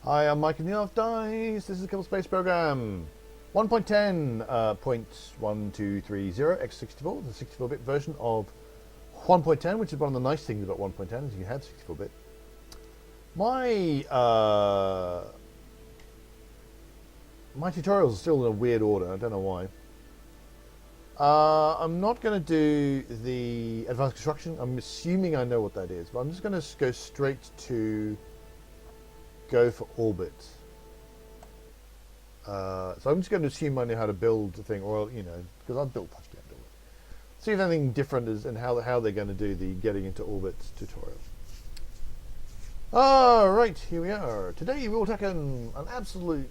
Hi, I'm Mike in the Off Dice. This is the Kerbal Space Program. 1.10.1230 x64, the 64-bit version of 1.10, which is one of the nice things about 1.10 is you have 64-bit. My tutorials are still in a weird order. I don't know why. I'm not going to do the advanced construction. I'm assuming I know what that is, but I'm just going to go straight to go for orbit. So I'm just going to assume I know how to build the thing, or because I've built touchdown to it. See if anything different is and how they're going to do the getting into orbit tutorial. All right, here we are. Today we will tackle an absolutely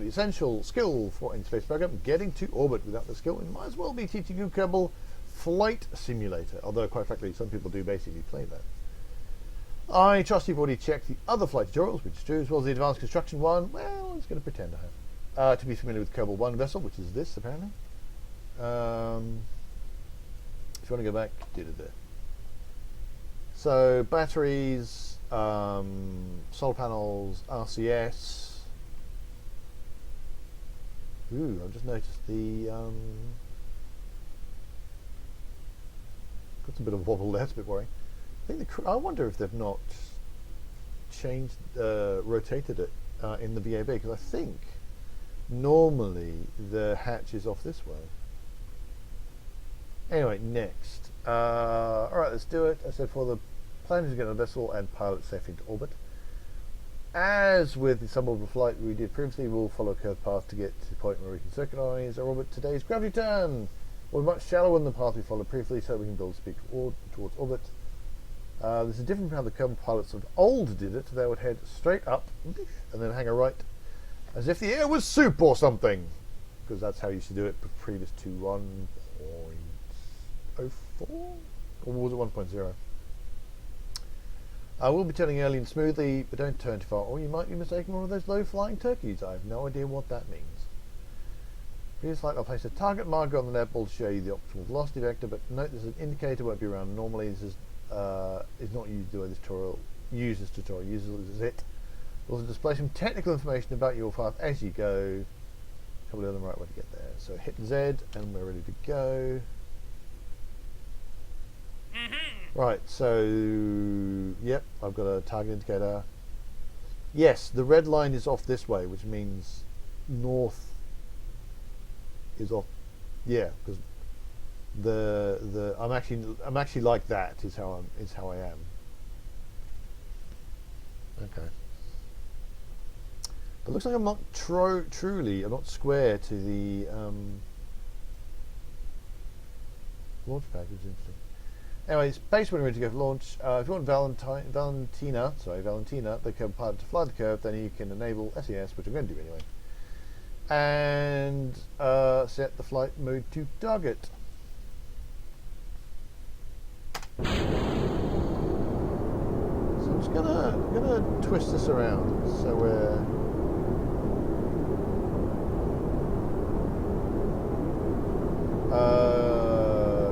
essential skill for in space program: getting to orbit. Without the skill, we might as well be teaching you Kerbal Flight Simulator. Although, quite frankly, some people do basically play that. I trust you've already checked the other flight tutorials, which is true, as well as the advanced construction one. Well, I'm just going to pretend I have. To be familiar with Kerbal 1 vessel, which is this, apparently. If you want to go back, did it there. So, batteries, solar panels, RCS. Ooh, I've just noticed the... got some bit of wobble there, it's a bit worrying. I wonder if they've not changed, rotated it in the VAB, because I think normally the hatch is off this way. Anyway, next. Alright, let's do it. I said for the plan to get on a vessel and pilot safely into orbit. As with the suborbital flight we did previously, we'll follow a curved path to get to the point where we can circularize our orbit. Today's gravity turn will be much shallower than the path we followed previously, so we can build speed towards orbit. This is different from how the Kerbal pilots of old did it. They would head straight up and then hang a right as if the air was soup or something, because that's how you used to do it previous to 1.04 or was it 1.0? We'll be turning early and smoothly, but don't turn too far or you might be mistaken for one of those low flying turkeys. I have no idea what that means. Previous flight, I'll place a target marker on the net ball to show you the optimal velocity vector, but note this is an indicator, won't be around normally. This is not used to do this tutorial. Use this tutorial. Uses it. Also display some technical information about your path as you go. Probably on the right way to get there. So hit Z and we're ready to go. Right. So yep, I've got a target indicator. Yes, the red line is off this way, which means north is off. Yeah, because I'm actually like that is how I am. Okay. But it looks like I'm not I'm not square to the launch package. Interesting. Anyway, space when we're ready to go for launch. If you want Valentina, the Kerbal pilot to fly the curve, then you can enable SES, which I'm going to do anyway, and set the flight mode to target. So I'm just gonna twist this around so we're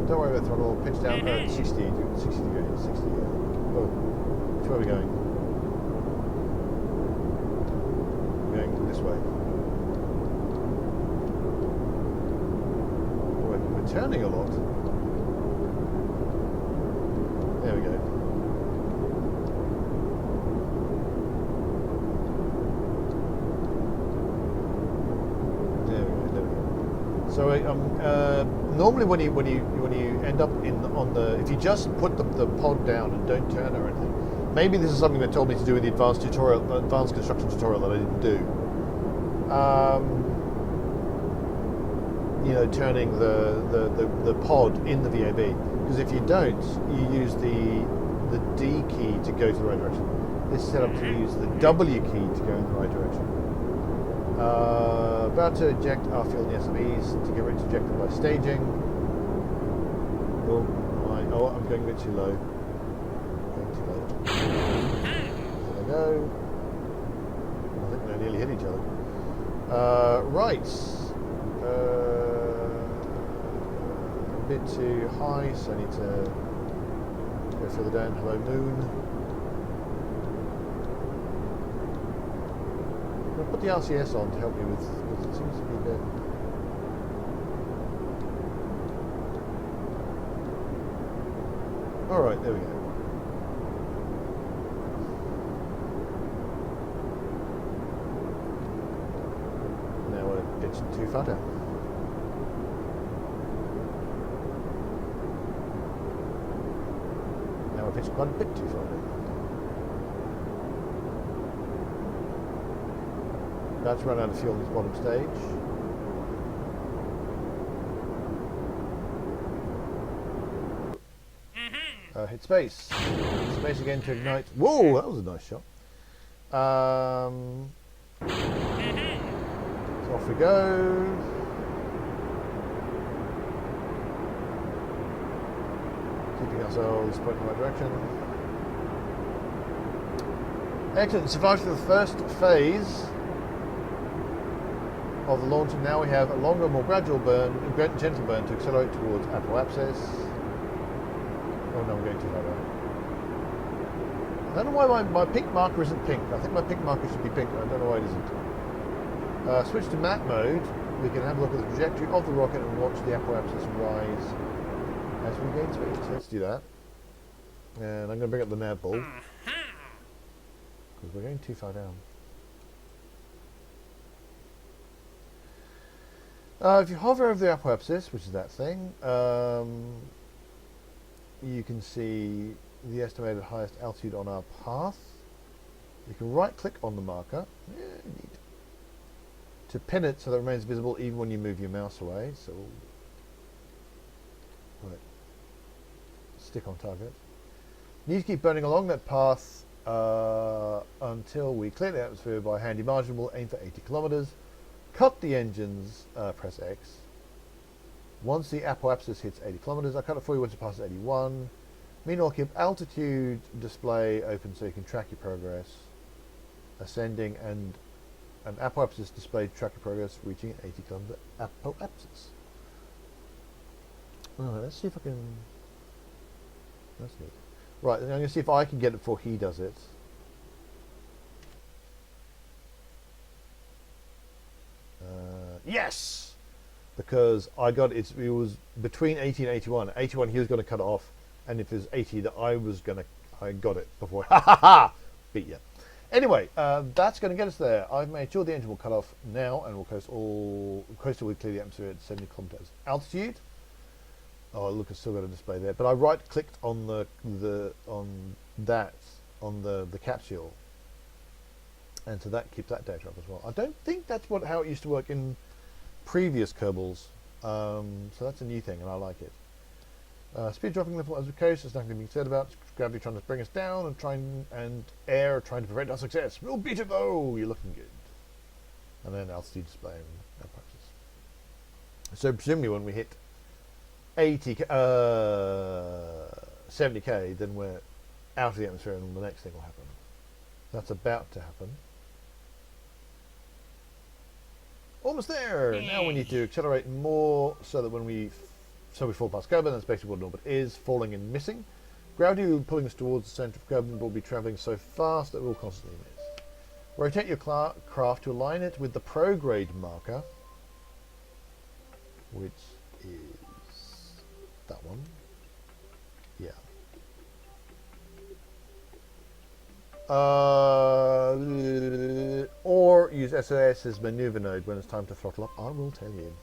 don't worry about throttle, pitch down 60 degrees. Oh, which way are we going? We're going this way. We're turning a lot. There we go. There we go. So normally when you end up if you just put the pod down and don't turn or anything, maybe this is something they told me to do in the advanced construction tutorial that I didn't do. Turning the pod in the VAB. Because if you don't, you use the D key to go to the right direction. This is set up to use the W key to go in the right direction. About to eject our fuel in the SMEs to get ready to eject them by staging. Oh, I'm going a bit too low. There we go. I think they nearly hit each other. Right. A bit too high, so I need to go further down. Hello, moon. I'll put the RCS on to help me with, because it seems to be a bit. Alright, there we go. Now we're pitching too far down. Now we're pitching quite a bit too far down. About to run out of fuel in this bottom stage. Hit space. Space again to ignite. Whoa, that was a nice shot. So off we go. Keeping ourselves pointing in the right direction. Excellent. Survived the first phase of the launch, and now we have a longer, more gradual burn, gentle burn to accelerate towards apoapsis. Oh no, I'm going too far down. I don't know why my pink marker isn't pink. I think my pink marker should be pink. I don't know why it isn't. Switch to map mode. We can have a look at the trajectory of the rocket and watch the apoapsis rise as we gain speed. So let's do that. And I'm going to bring up the nav ball because we're going too far down. If you hover over the apoapsis, which is that thing, you can see the estimated highest altitude on our path. You can right click on the marker neat, to pin it so that it remains visible even when you move your mouse away. So right, stick on target. You need to keep burning along that path until we clear the atmosphere by handy margin. We'll aim for 80 kilometers. Cut the engines, press X. Once the apoapsis hits 80 kilometers, I cut it for you once it passes 81. Meanwhile, keep altitude display open so you can track your progress. Ascending and an apoapsis display to track your progress, reaching 80 kilometer apoapsis. Alright, let's see if I can. That's neat. Right, I'm going to see if I can get it before he does it. Yes! Because I got it was between 80 and 81. 81 he was going to cut it off, and if it was 80 that I got it before. Ha ha ha! Beat you. Anyway, that's going to get us there. I've made sure the engine will cut off now, and we'll coast till we clear the atmosphere at 70 kilometers altitude. Oh look, it's still got a display there. But I right clicked on the capsule, and so that keeps that data up as well. I don't think that's how it used to work in previous Kerbals, so that's a new thing, and I like it. Speed dropping level as we coast. There's nothing being said about gravity trying to bring us down, and air trying to prevent our success. We'll beat it though. You're looking good. And then altitude display and practice. So presumably when we hit 70k, then we're out of the atmosphere, and the next thing will happen. That's about to happen. Almost there. Now we need to accelerate more so that when we fall past Kerbal. That's basically what an orbit is: falling and missing. Gravity will be pulling us towards the centre of Kerbal, but we'll be travelling so fast that we'll constantly miss. Rotate your craft to align it with the prograde marker, which is that one. Yeah. Or use SOS as maneuver node when it's time to throttle up. I will tell you.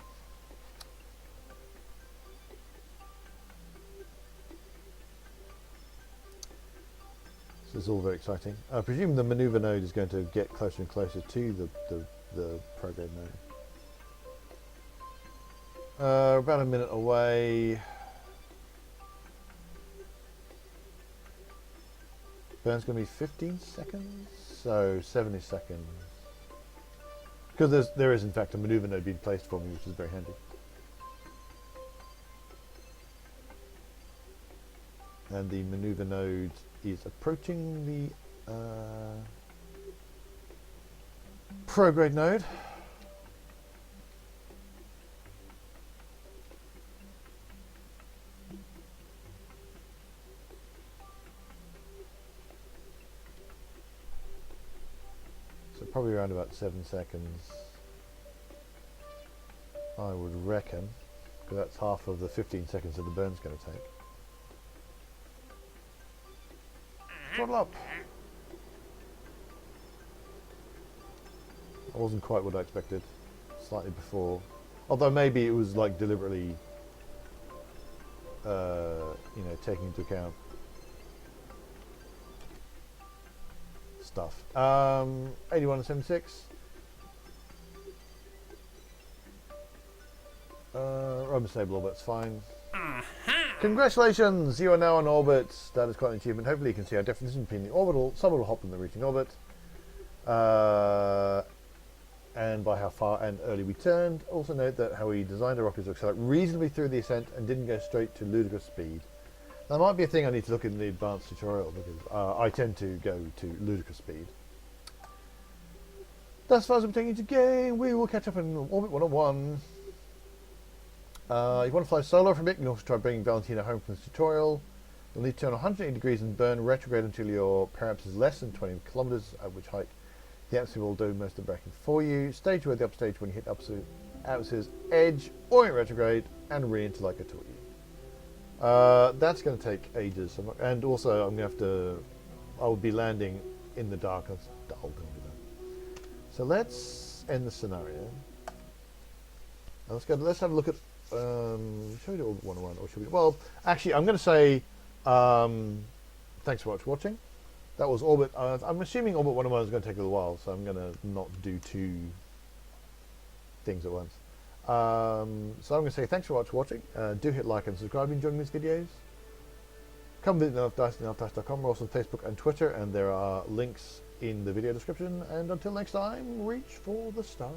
So it's all very exciting. I presume the maneuver node is going to get closer and closer to the program node. About a minute away. Burn's going to be 15 seconds, so 70 seconds. Because there is in fact a maneuver node being placed for me, which is very handy. And the maneuver node is approaching the prograde node. So So probably around about 7 seconds, I would reckon, because that's half of the 15 seconds that the burn's going to take. Throttle up! That wasn't quite what I expected. Slightly before. Although maybe it was like deliberately, you know, taking into account stuff. 81 and 76. Roman stable orbit's fine. Congratulations! You are now on orbit. That is quite an achievement. Hopefully you can see our definition between the orbital, suborbital hop and the reaching orbit. And by how far and early we turned. Also note that how we designed our rockets to accelerate reasonably through the ascent and didn't go straight to ludicrous speed. That might be a thing I need to look in the advanced tutorial, because I tend to go to ludicrous speed. That's as far as I'm taking you to game. We will catch up in Orbit 101. You want to fly solo from it, you can also try bringing Valentina home from this tutorial. You'll need to turn 180 degrees and burn retrograde until your periaps is less than 20 kilometers, at which height the atmosphere will do most of the braking for you. Stage where the upstage when you hit atmosphere's edge, orient retrograde, and re-enter like I taught you. That's going to take ages, and also I'm going to have to, I will be landing in the dark. That's dull, don't do that. So let's end the scenario. Let's have a look at, should we do Orbit 101 or should we, well, actually I'm going to say, thanks so much for watching. That was Orbit. I'm assuming Orbit 101 is going to take a little while, so I'm going to not do two things at once. So I'm going to say thanks so much for watching. Do hit like and subscribe if you're enjoying these videos. Come visit nerfdice.com. We're also on Facebook and Twitter, and there are links in the video description. And until next time, reach for the stars.